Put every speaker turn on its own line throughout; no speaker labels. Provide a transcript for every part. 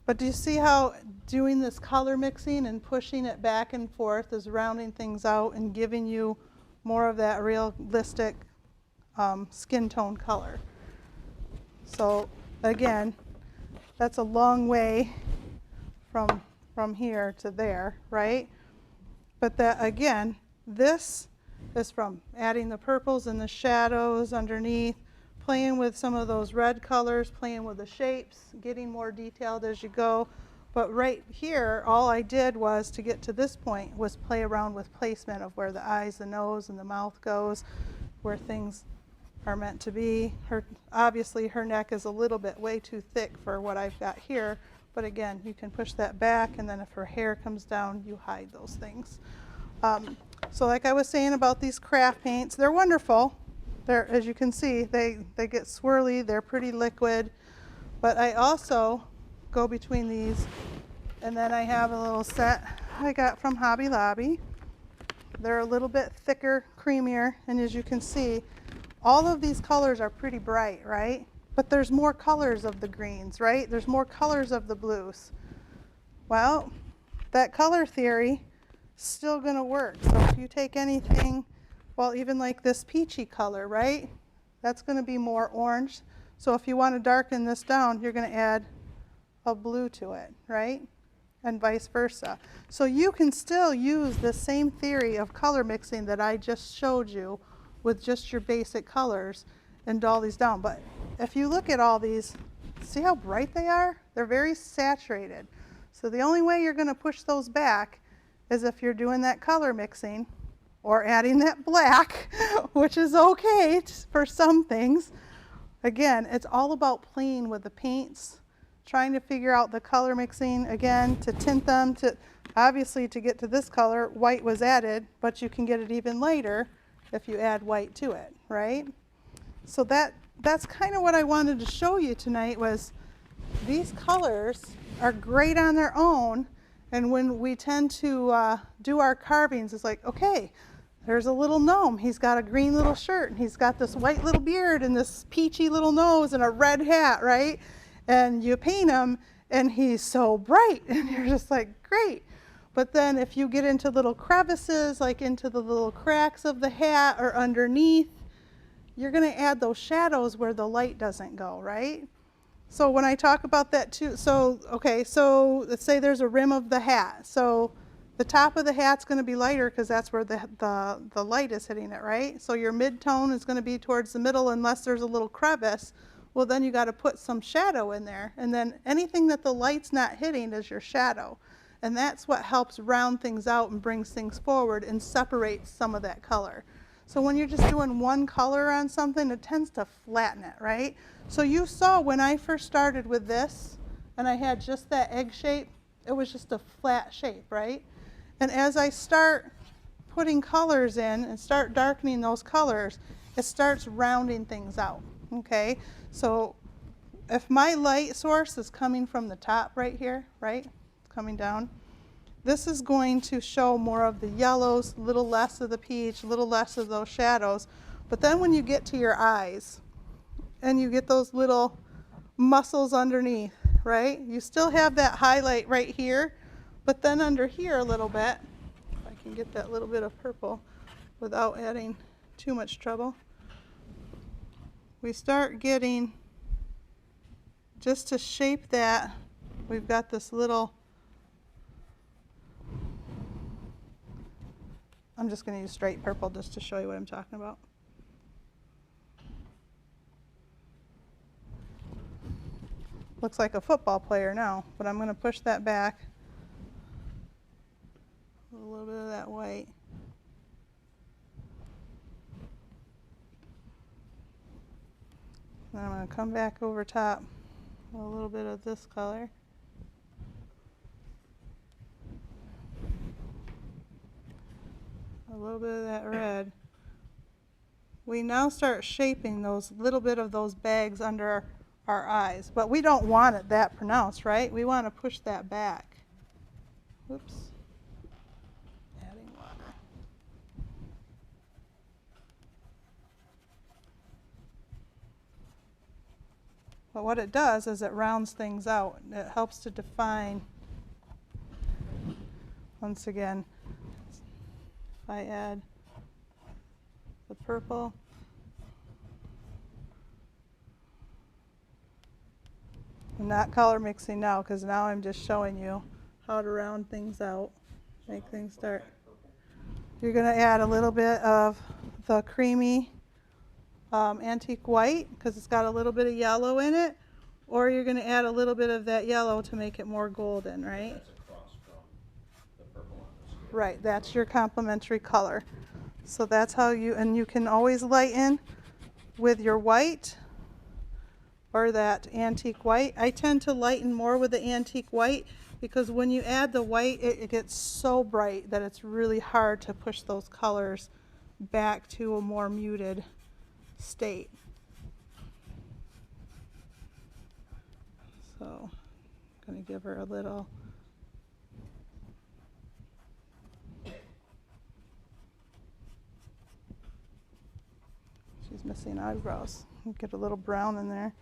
But do you see how doing this color mixing and pushing it back and forth is rounding things out and giving you more of that realistic skin tone color? So again, that's a long way from here to there, right? But that again, this is from adding the purples and the shadows underneath, playing with some of those red colors, playing with the shapes, getting more detailed as you go. But right here, all I did was, to get to this point, was play around with placement of where the eyes, the nose, and the mouth goes, where things are meant to be. Obviously, her neck is a little bit way too thick for what I've got here. But again, you can push that back, and then if her hair comes down, you hide those things. So like I was saying about these craft paints, they're wonderful. They're, as you can see, they get swirly, they're pretty liquid. But I also go between these, and then I have a little set I got from Hobby Lobby. They're a little bit thicker, creamier, and as you can see, all of these colors are pretty bright, right? But there's more colors of the greens, right? There's more colors of the blues. Well, that color theory is still going to work. So if you take anything, well, even like this peachy color, right? That's going to be more orange. So if you want to darken this down, you're going to add a blue to it, right? And vice versa. So you can still use the same theory of color mixing that I just showed you with just your basic colors and dull these down. But if you look at all these, see how bright they are? They're very saturated. So the only way you're going to push those back is if you're doing that color mixing or adding that black, which is okay for some things. Again, it's all about playing with the paints, trying to figure out the color mixing, again, to tint them. Obviously, to get to this color, white was added, but you can get it even lighter if you add white to it, right? So that's kind of what I wanted to show you tonight, was these colors are great on their own, and when we tend to do our carvings, it's like, okay, there's a little gnome. He's got a green little shirt, and he's got this white little beard and this peachy little nose and a red hat, right? And you paint him, and he's so bright, and you're just like, great. But then if you get into little crevices, like into the little cracks of the hat or underneath, you're going to add those shadows where the light doesn't go, right? So when I talk about that too, so, okay, so let's say there's a rim of the hat. So the top of the hat's going to be lighter because that's where the light is hitting it, right? So your mid-tone is going to be towards the middle unless there's a little crevice. Well, then you got to put some shadow in there. And then anything that the light's not hitting is your shadow. And that's what helps round things out and brings things forward and separates some of that color. So when you're just doing one color on something, it tends to flatten it, right? So you saw when I first started with this, and I had just that egg shape, it was just a flat shape, right? And as I start putting colors in and start darkening those colors, it starts rounding things out, okay? So if my light source is coming from the top right here, right, coming down, this is going to show more of the yellows, a little less of the peach, a little less of those shadows. But then when you get to your eyes and you get those little muscles underneath, right, you still have that highlight right here, but then under here a little bit, if I can get that little bit of purple without adding too much trouble, we start getting, just to shape that, we've got this little, I'm just going to use straight purple just to show you what I'm talking about. Looks like a football player now, but I'm going to push that back. A little bit of that white. Then I'm going to come back over top with a little bit of this color. A little bit of that red. We now start shaping those little bit of those bags under our eyes, but we don't want it that pronounced, right? We want to push that back. Oops. Adding water. But what it does is it rounds things out. It helps to define, once again, if I add the purple, I'm not color mixing now because now I'm just showing you how to round things out, make things dark. You're going to add a little bit of the creamy antique white because it's got a little bit of yellow in it, or you're going to add a little bit of that yellow to make it more golden, right?
That's across from the purple on the scale.
Right, that's your complementary color. So that's how you, and you can always lighten with your white or that antique white. I tend to lighten more with the antique white because when you add the white, it gets so bright that it's really hard to push those colors back to a more muted state. So I'm going to give her a little. She's missing eyebrows. Get a little brown in there.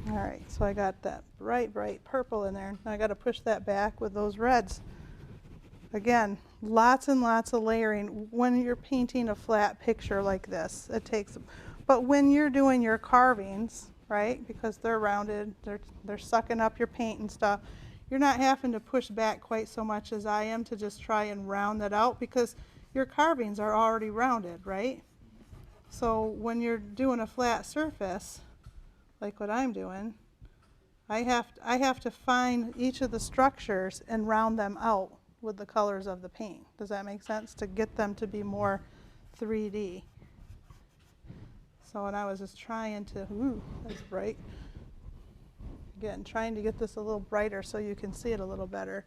All right, so I got that bright, bright purple in there. Now I got to push that back with those reds. Again, lots and lots of layering when you're painting a flat picture like this. It takes, but when you're doing your carvings, right, because they're rounded, they're sucking up your paint and stuff, you're not having to push back quite so much as I am to just try and round that out because your carvings are already rounded, right? So when you're doing a flat surface, like what I'm doing, I have to find each of the structures and round them out with the colors of the paint. Does that make sense? To get them to be more 3D. So when I was just trying to, ooh, that's bright. Again, trying to get this a little brighter so you can see it a little better.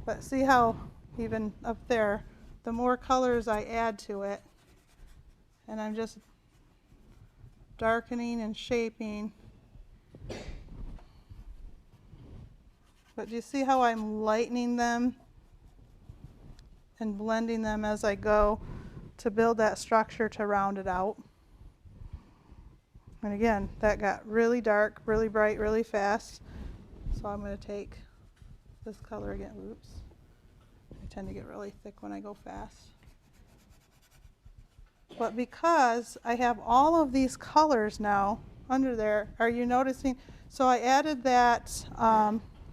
But see how even up there, the more colors I add to it, and I'm just darkening and shaping. But do you see how I'm lightening them and blending them as I go to build that structure to round it out? And again, that got really dark, really bright, really fast. So I'm going to take this color again. Oops. I tend to get really thick when I go fast. But because I have all of these colors now under there, are you noticing? So I added that,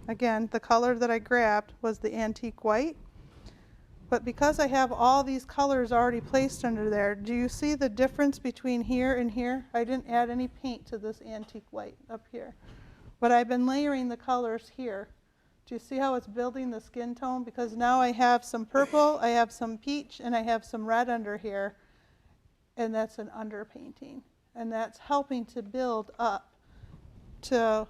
again, the color that I grabbed was the antique white. But because I have all these colors already placed under there, do you see the difference between here and here? I didn't add any paint to this antique white up here. But I've been layering the colors here. Do you see how it's building the skin tone? Because now I have some purple, I have some peach, and I have some red under here. And that's an underpainting. And that's helping to build up to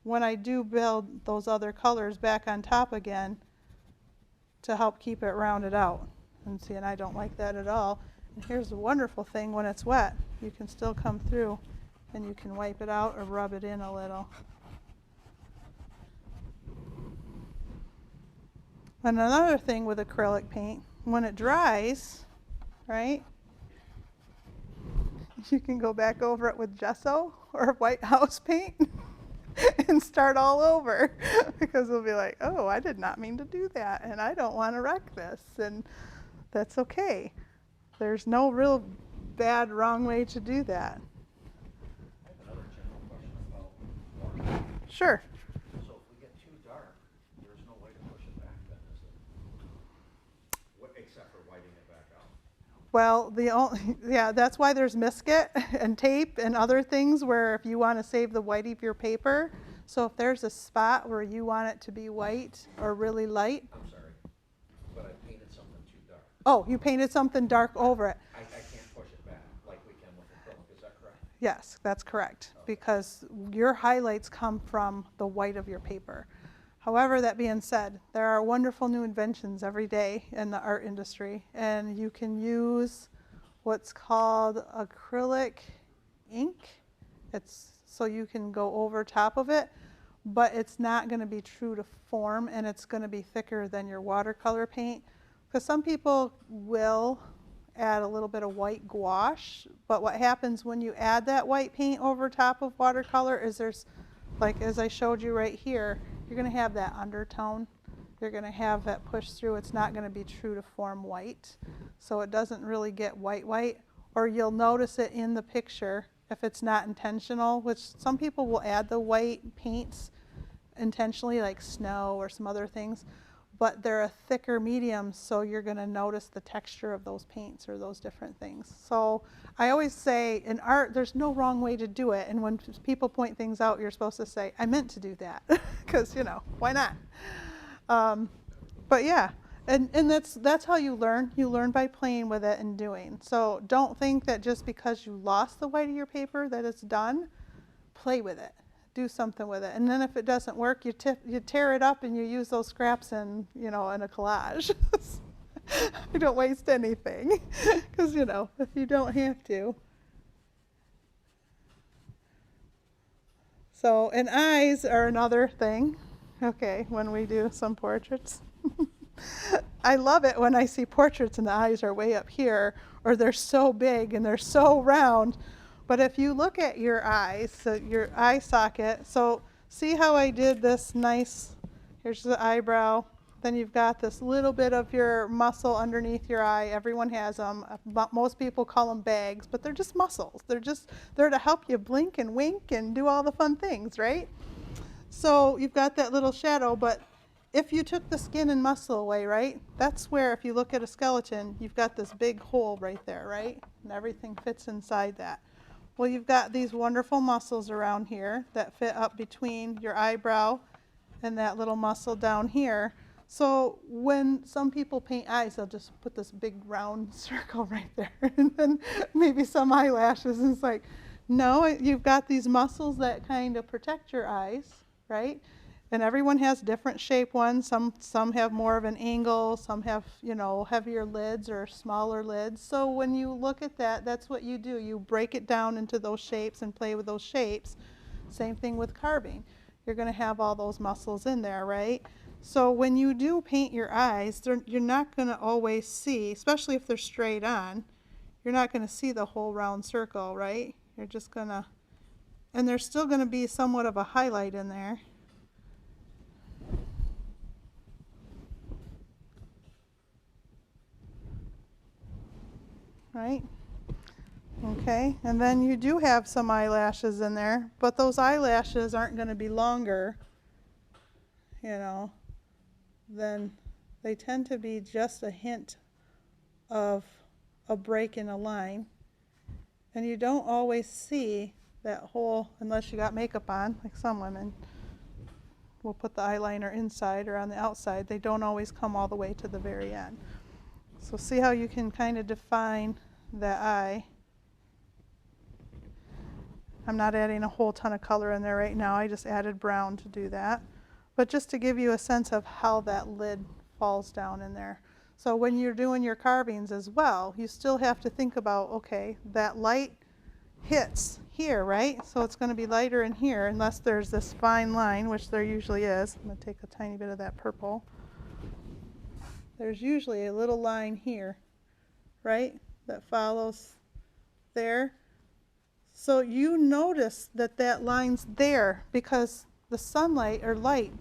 when I do build those other colors back on top again to help keep it rounded out. And see, and I don't like that at all. And here's the wonderful thing, when it's wet, you can still come through and you can wipe it out or rub it in a little. And another thing with acrylic paint, when it dries, right, you can go back over it with gesso or white house paint and start all over because it'll be like, oh, I did not mean to do that and I don't want to wreck this, and that's okay. There's no real bad, wrong way to do that.
I have another general question about water.
Sure.
So if we get too dark, there's no way to push it back then, is there? Except for whiting it back out.
Well, yeah, that's why there's Misket and tape and other things where if you want to save the white of your paper, so if there's a spot where you want it to be white or really light.
I'm sorry, but I painted something too dark.
Oh, you painted something dark over it.
I can't push it back like we can with acrylic, is that correct?
Yes, that's correct,
Okay.
because your highlights come from the white of your paper. However, that being said, there are wonderful new inventions every day in the art industry, and you can use what's called acrylic ink. It's so you can go over top of it, but it's not going to be true to form, and it's going to be thicker than your watercolor paint. Because some people will add a little bit of white gouache, but what happens when you add that white paint over top of watercolor is there's, like as I showed you right here, you're going to have that undertone. You're going to have that push through. It's not going to be true to form white. So it doesn't really get white, or you'll notice it in the picture if it's not intentional, which some people will add the white paints intentionally, like snow or some other things, but they're a thicker medium, so you're going to notice the texture of those paints or those different things. So I always say in art, there's no wrong way to do it, and when people point things out, you're supposed to say, I meant to do that, because, you know, why not? But yeah, and that's how you learn. You learn by playing with it and doing. So don't think that just because you lost the white of your paper that it's done. Play with it. Do something with it. And then if it doesn't work, you tear it up and you use those scraps in, you know, in a collage. You don't waste anything, because, you know, if you don't have to. So, and eyes are another thing, okay, when we do some portraits. I love it when I see portraits and the eyes are way up here, or they're so big and they're so round. But if you look at your eyes, so your eye socket, so see how I did this nice, here's the eyebrow, then you've got this little bit of your muscle underneath your eye. Everyone has them. Most people call them bags, but they're just muscles. They're just there to help you blink and wink and do all the fun things, right? So you've got that little shadow, but if you took the skin and muscle away, right, that's where, if you look at a skeleton, you've got this big hole right there, right? And everything fits inside that. Well, you've got these wonderful muscles around here that fit up between your eyebrow and that little muscle down here. So when some people paint eyes, they'll just put this big round circle right there, and then maybe some eyelashes, and it's like, no, you've got these muscles that kind of protect your eyes, right? And everyone has different shape ones. Some have more of an angle, some have, you know, heavier lids or smaller lids. So when you look at that, that's what you do. You break it down into those shapes and play with those shapes. Same thing with carving. You're going to have all those muscles in there, right? So when you do paint your eyes, you're not going to always see, especially if they're straight on, you're not going to see the whole round circle, right? You're just going to, and there's still going to be somewhat of a highlight in there. Right? Okay, and then you do have some eyelashes in there, but those eyelashes aren't going to be longer, you know, then they tend to be just a hint of a break in a line. And you don't always see that whole, unless you got makeup on, like some women will put the eyeliner inside or on the outside. They don't always come all the way to the very end. So see how you can kind of define that eye. I'm not adding a whole ton of color in there right now. I just added brown to do that. But just to give you a sense of how that lid falls down in there. So when you're doing your carvings as well, you still have to think about, okay, that light hits here, right? So it's going to be lighter in here unless there's this fine line, which there usually is. I'm going to take a tiny bit of that purple. There's usually a little line here, right, that follows there. So you notice that that line's there because the sunlight or light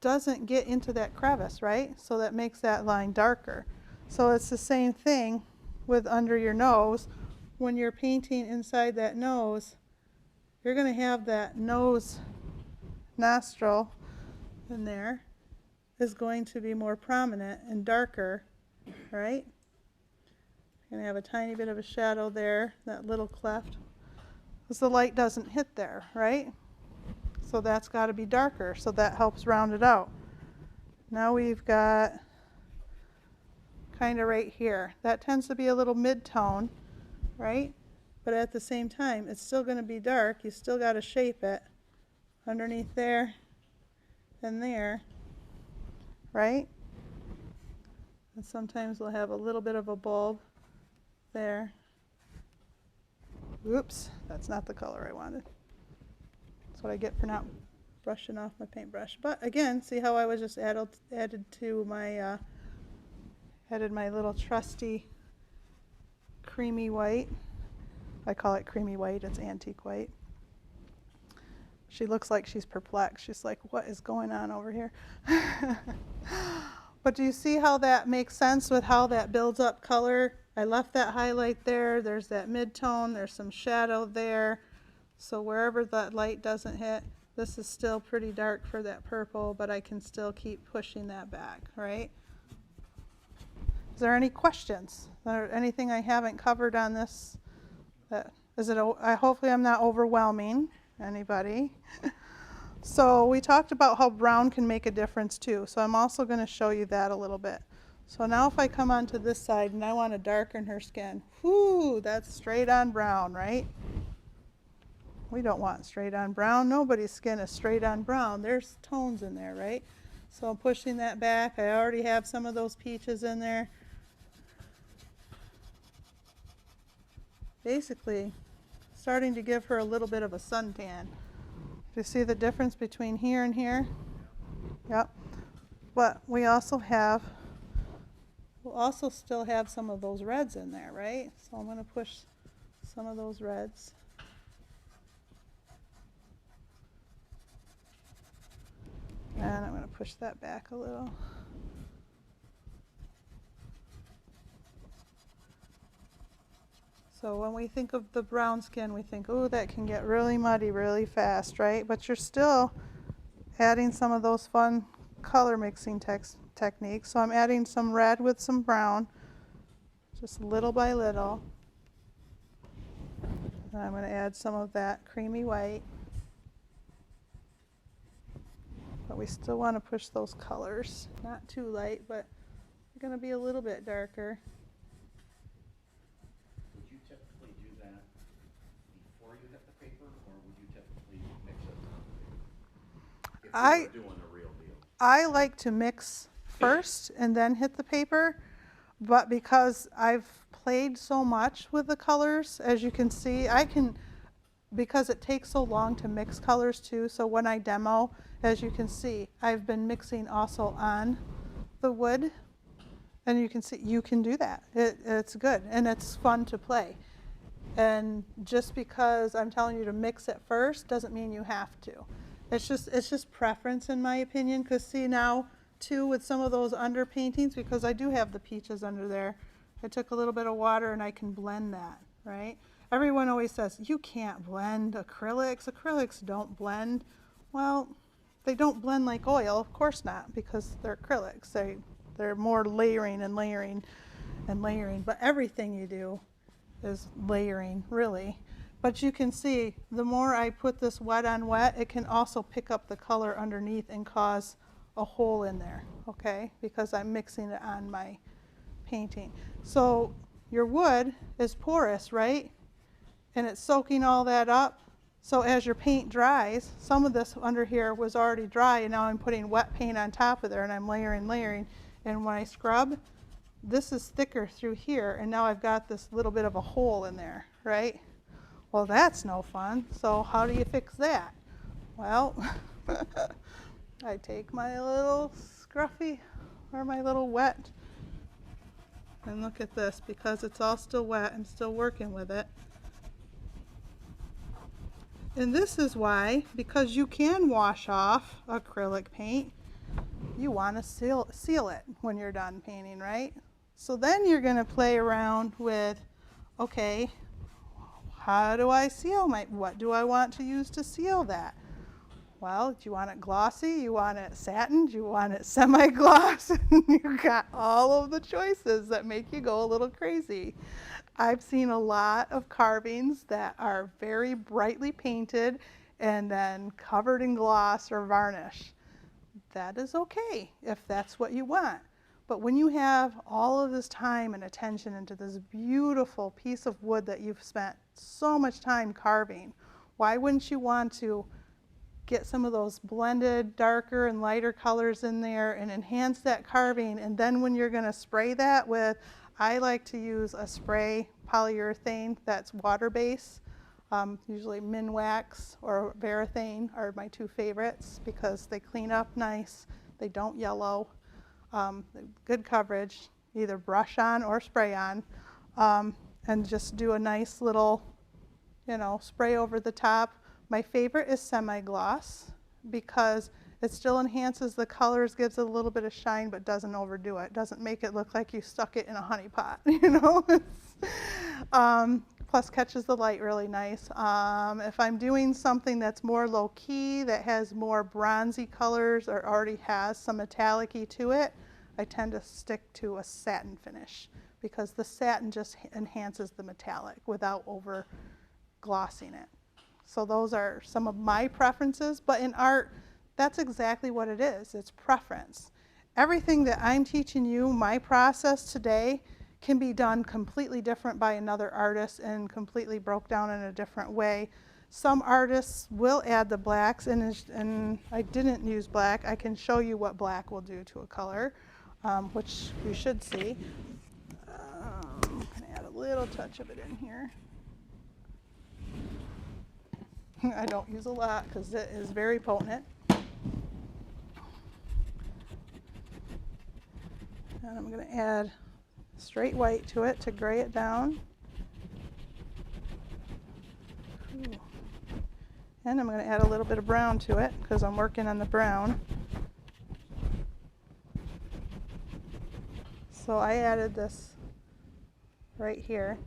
doesn't get into that crevice, right? So that makes that line darker. So it's the same thing with under your nose. When you're painting inside that nose, you're going to have that nose nostril in there is going to be more prominent and darker, right? You're going to have a tiny bit of a shadow there, that little cleft, because the light doesn't hit there, right? So that's got to be darker, so that helps round it out. Now we've got kind of right here. That tends to be a little mid-tone, right? But at the same time, it's still going to be dark. You still got to shape it underneath there and there, right? And sometimes we'll have a little bit of a bulb there. Oops, that's not the color I wanted. That's what I get for not brushing off my paintbrush. But again, see how I was just added to my, added my little trusty creamy white. I call it creamy white, it's antique white. She looks like she's perplexed. She's like, what is going on over here? But do you see how that makes sense with how that builds up color? I left that highlight there. There's that mid-tone. There's some shadow there. So wherever that light doesn't hit, this is still pretty dark for that purple, but I can still keep pushing that back, right? Is there any questions? Or anything I haven't covered on this? Hopefully I'm not overwhelming anybody. So we talked about how brown can make a difference too. So I'm also going to show you that a little bit. So now if I come onto this side and I want to darken her skin, whoo, that's straight on brown, right? We don't want straight on brown. Nobody's skin is straight on brown. There's tones in there, right? So I'm pushing that back. I already have some of those peaches in there. Basically, starting to give her a little bit of a suntan. Do you see the difference between here and here? Yep. But we'll also still have some of those reds in there, right? So I'm going to push some of those reds. And I'm going to push that back a little. So when we think of the brown skin, we think, oh, that can get really muddy really fast, right? But you're still adding some of those fun color mixing techniques. So I'm adding some red with some brown, just little by little. And I'm going to add some of that creamy white. But we still want to push those colors. Not too light, but they're going to be a little bit darker.
Would you typically do that before you hit the paper, or would you typically mix it on the paper? If you were doing a real deal.
I like to mix first and then hit the paper, but because I've played so much with the colors, as you can see, because it takes so long to mix colors too, so when I demo, as you can see, I've been mixing also on the wood, and you can see, you can do that. It's good, and it's fun to play. And just because I'm telling you to mix it first doesn't mean you have to. It's just preference in my opinion, because see now, too, with some of those underpaintings, because I do have the peaches under there, I took a little bit of water and I can blend that, right? Everyone always says, you can't blend acrylics. Acrylics don't blend. Well, they don't blend like oil, of course not, because they're acrylics. They're more layering and layering and layering. But everything you do is layering, really. But you can see, the more I put this wet on wet, it can also pick up the color underneath and cause a hole in there, okay? Because I'm mixing it on my painting. So your wood is porous, right? And it's soaking all that up. So as your paint dries, some of this under here was already dry, and now I'm putting wet paint on top of there, and I'm layering. And when I scrub, this is thicker through here, and now I've got this little bit of a hole in there, right? Well, that's no fun. So how do you fix that? Well, I take my little scruffy, or my little wet, and look at this, because it's all still wet, I'm still working with it. And this is why, because you can wash off acrylic paint, you want to seal it when you're done painting, right? So then you're going to play around with, okay, how do I seal what do I want to use to seal that? Well, do you want it glossy? You want it satin? Do you want it semi-gloss? You've got all of the choices that make you go a little crazy. I've seen a lot of carvings that are very brightly painted and then covered in gloss or varnish. That is okay if that's what you want. But when you have all of this time and attention into this beautiful piece of wood that you've spent so much time carving, why wouldn't you want to get some of those blended darker and lighter colors in there and enhance that carving? And then when you're going to spray that with, I like to use a spray polyurethane that's water-based. Usually Minwax or Varathane are my two favorites because they clean up nice, they don't yellow, good coverage, either brush on or spray on, and just do a nice little, spray over the top. My favorite is semi-gloss because it still enhances the colors, gives it a little bit of shine, but doesn't overdo it. Doesn't make it look like you stuck it in a honey pot, Plus catches the light really nice. If I'm doing something that's more low-key, that has more bronzy colors or already has some metallic-y to it, I tend to stick to a satin finish because the satin just enhances the metallic without over glossing it. So those are some of my preferences, but in art, that's exactly what it is. It's preference. Everything that I'm teaching you, my process today, can be done completely different by another artist and completely broke down in a different way. Some artists will add the blacks, and I didn't use black. I can show you what black will do to a color, which you should see. I'm going to add a little touch of it in here. I don't use a lot because it is very potent. And I'm going to add straight white to it to gray it down. Ooh. And I'm going to add a little bit of brown to it because I'm working on the brown. So I added this right here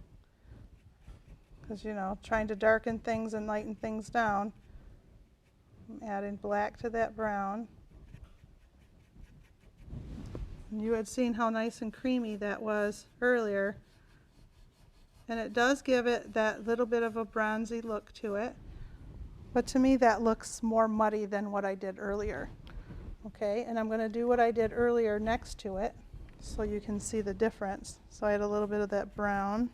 because, trying to darken things and lighten things down. I'm adding black to that brown. And you had seen how nice and creamy that was earlier. And it does give it that little bit of a bronzy look to it. But to me, that looks more muddy than what I did earlier. Okay, and I'm going to do what I did earlier next to it so you can see the difference. So I had a little bit of that brown,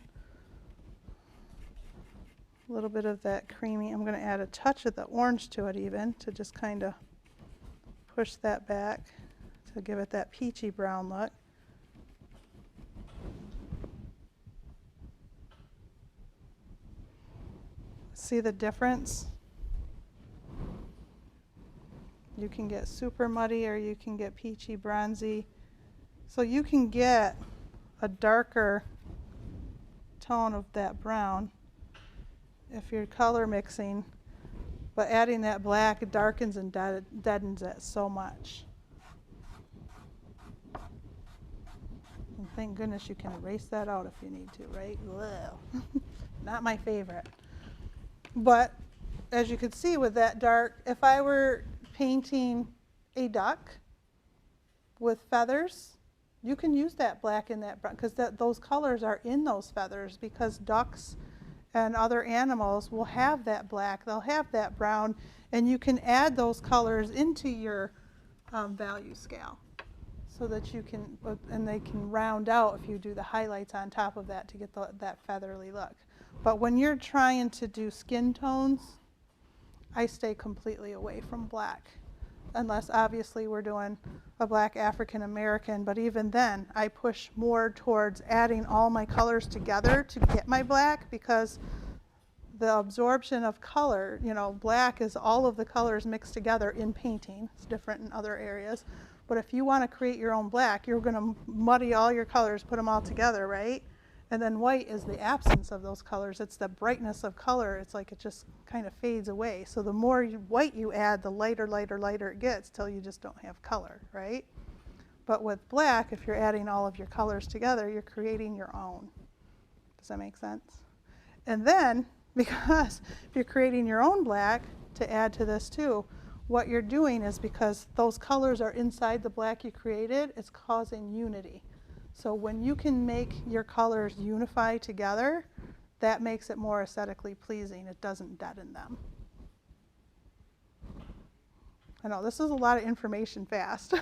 a little bit of that creamy. I'm going to add a touch of the orange to it even to just kind of push that back to give it that peachy brown look. See the difference? You can get super muddy or you can get peachy bronzy. So you can get a darker tone of that brown if you're color mixing, but adding that black darkens and deadens it so much. And thank goodness you can erase that out if you need to, right? Not my favorite. But as you can see with that dark, if I were painting a duck with feathers, you can use that black in that brown because those colors are in those feathers because ducks and other animals will have that black, they'll have that brown, and you can add those colors into your value scale so that you can, and they can round out if you do the highlights on top of that to get that feathery look. But when you're trying to do skin tones, I stay completely away from black, unless obviously we're doing a black African American, but even then I push more towards adding all my colors together to get my black because the absorption of color, black is all of the colors mixed together in painting. It's different in other areas. But if you want to create your own black, you're going to muddy all your colors, put them all together, right? And then white is the absence of those colors. It's the brightness of color. It's like it just kind of fades away. So the more white you add, the lighter, lighter, lighter it gets till you just don't have color, right? But with black, if you're adding all of your colors together, you're creating your own. Does that make sense? And then, because if you're creating your own black to add to this too, what you're doing is because those colors are inside the black you created, it's causing unity. So when you can make your colors unify together, that makes it more aesthetically pleasing. It doesn't deaden them. I know, this is a lot of information fast.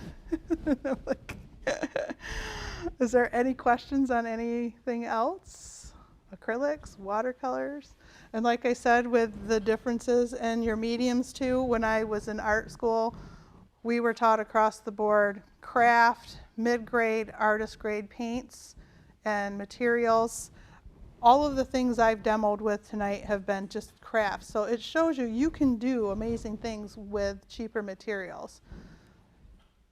Is there any questions on anything else? Acrylics, watercolors? And like I said, with the differences in your mediums too, when I was in art school, we were taught across the board craft, mid-grade, artist grade paints and materials. all of the things I've demoed with tonight have been just crafts. So it shows you can do amazing things with cheaper materials.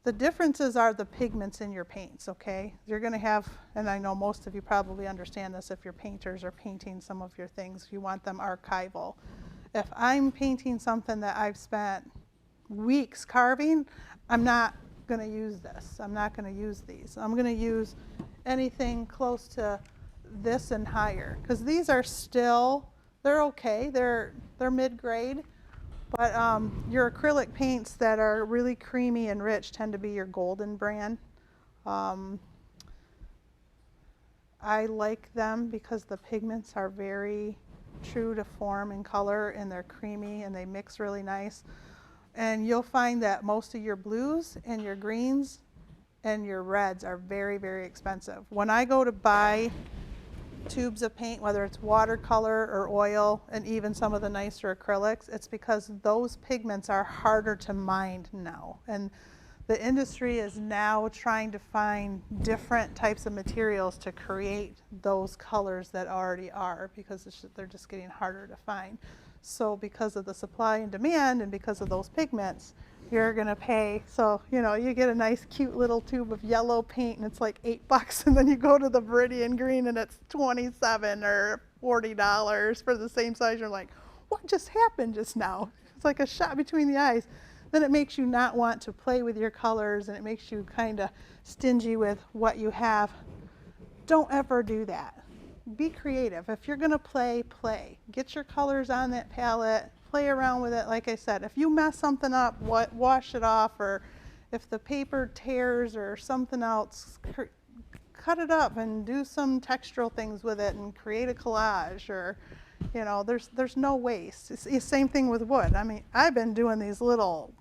The differences are the pigments in your paints, okay? You're going to have, and I know most of you probably understand this if you're painters or painting some of your things, you want them archival. If I'm painting something that I've spent weeks carving, I'm not going to use this. I'm not going to use these. I'm going to use anything close to this and higher, because these are still, they're okay, they're mid-grade, but your acrylic paints that are really creamy and rich tend to be your golden brand. I like them because the pigments are very true to form and color, and they're creamy and they mix really nice. And you'll find that most of your blues and your greens and your reds are very, very expensive. When I go to buy tubes of paint, whether it's watercolor or oil, and even some of the nicer acrylics, it's because those pigments are harder to mine now. And the industry is now trying to find different types of materials to create those colors that already are, because they're just getting harder to find. So because of the supply and demand and because of those pigments, you're going to pay. So, you know, you get a nice cute little tube of yellow paint and it's like $8, and then you go to the Viridian green and it's $27 or $40 for the same size. You're like, what just happened just now? It's like a shot between the eyes. Then it makes you not want to play with your colors, and it makes you kind of stingy with what you have. Don't ever do that. Be creative. If you're going to play, play. Get your colors on that palette. Play around with it. Like I said, if you mess something up, wash it off, or if the paper tears or something else, cut it up and do some textural things with it and create a collage. Or, you know, there's no waste. It's the same thing with wood. I mean, I've been doing these little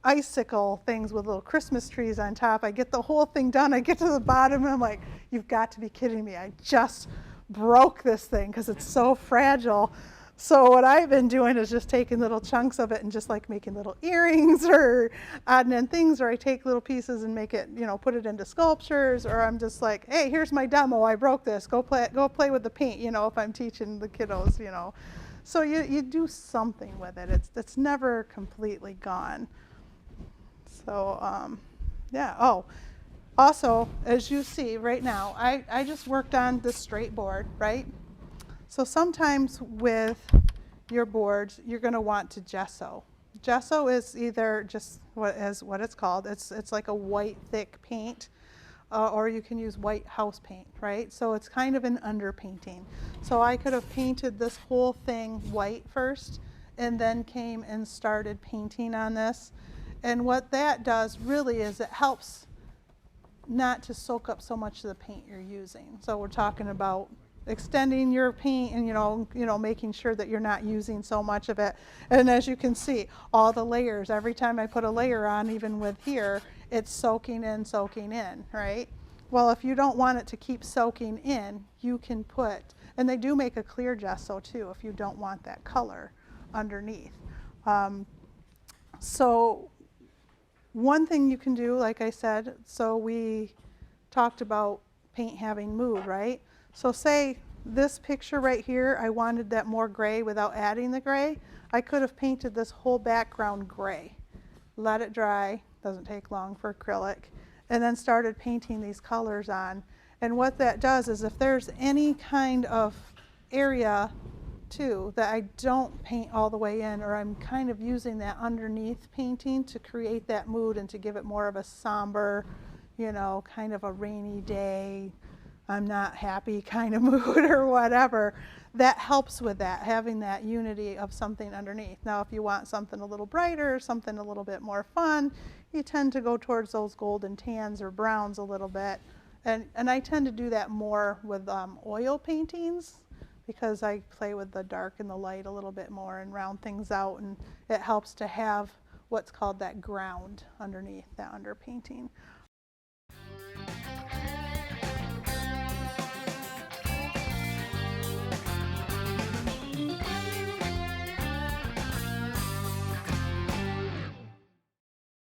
icicle things with little Christmas trees on top. I get the whole thing done. I get to the bottom and I'm like, you've got to be kidding me. I just broke this thing because it's so fragile. So what I've been doing is just taking little chunks of it and just like making little earrings or adding in things, or I take little pieces and make it, you know, put it into sculptures, or I'm just like, hey, here's my demo. I broke this. Go play with the paint, you know, if I'm teaching the kiddos, you know. So you do something with it. It's never completely gone. So, yeah. Oh, also, as you see right now, I just worked on this straight board, right? So sometimes with your boards, you're going to want to gesso. Gesso is either just what it's called. It's like a white thick paint, or you can use white house paint, right? So it's kind of an underpainting. So I could have painted this whole thing white first, and then came and started painting on this. And what that does really is it helps not to soak up so much of the paint you're using. So we're talking about extending your paint and, you know, making sure that you're not using so much of it. And as you can see, all the layers, every time I put a layer on, even with here, it's soaking in, right? Well, if you don't want it to keep soaking in, you can put, and they do make a clear gesso too if you don't want that color underneath. So one thing you can do, like I said, so we talked about paint having mood, right? So say this picture right here, I wanted that more gray without adding the gray. I could have painted this whole background gray, let it dry, doesn't take long for acrylic, and then started painting these colors on. And what that does is if there's any kind of area too that I don't paint all the way in, or I'm kind of using that underneath painting to create that mood and to give it more of a somber, you know, kind of a rainy day, I'm not happy kind of mood or whatever, that helps with that, having that unity of something underneath. Now if you want something a little brighter, something a little bit more fun, you tend to go towards those golden tans or browns a little bit. And I tend to do that more with oil paintings, because I play with the dark and the light a little bit more and round things out, and it helps to have what's called that ground underneath, that underpainting.